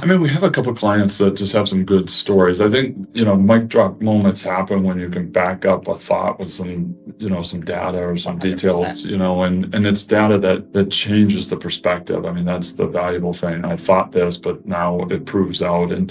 I mean, we have a couple clients that just have some good stories. I think, mic drop moments happen when you can back up a thought with some data or some 100%. details, and it's data that changes the perspective. I mean, that's the valuable thing. I thought this, but now it proves out. And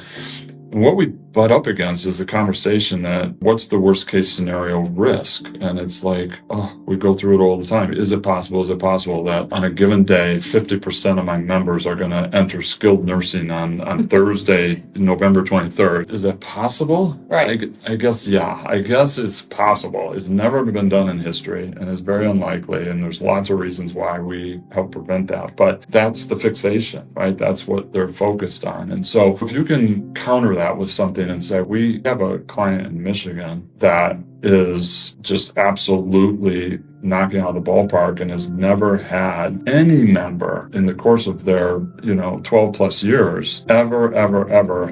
what we butt up against is the conversation that what's the worst case scenario risk? And it's like, we go through it all the time. Is it possible that on a given day, 50% of my members are going to enter skilled nursing on Thursday, November 23rd? Is it possible? Right. I guess, yeah. I guess it's possible. It's never been done in history and it's very unlikely. And there's lots of reasons why we help prevent that. But that's the fixation, right? That's what they're focused on. And so if you can counter that with something and say, we have a client in Michigan that is just absolutely knocking out of the ballpark and has never had any member in the course of their 12 plus years ever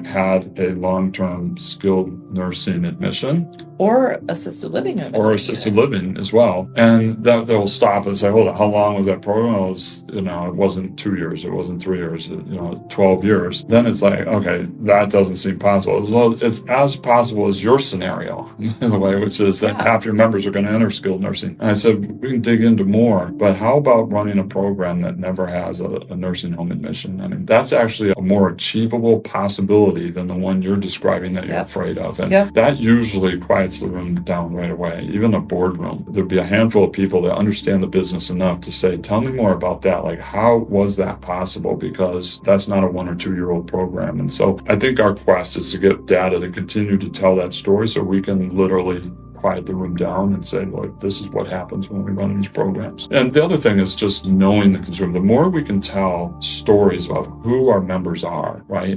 had a long-term skilled nursing admission Or assisted living. or assisted living as well. And that they'll stop and say, hold on, how long was that program? It wasn't 2 years, it wasn't 3 years, 12 years. Then it's like, okay, that doesn't seem possible. Well, it's as possible as your scenario in a way, which is that half your members are going to enter skilled nursing. And I said, we can dig into more, but how about running a program that never has a nursing home admission? I mean, that's actually a more achievable possibility than the one you're describing that you're afraid of. And that usually quiets the room down right away. Even a boardroom, there'd be a handful of people that understand the business enough to say, tell me more about that. Like, how was that possible? Because that's not a 1 or 2 year old program. And so I think our quest is to get data to continue to tell that story so we can literally quiet the room down and say, look, this is what happens when we run these programs. And the other thing is just knowing the consumer. The more we can tell stories about who our members are, right?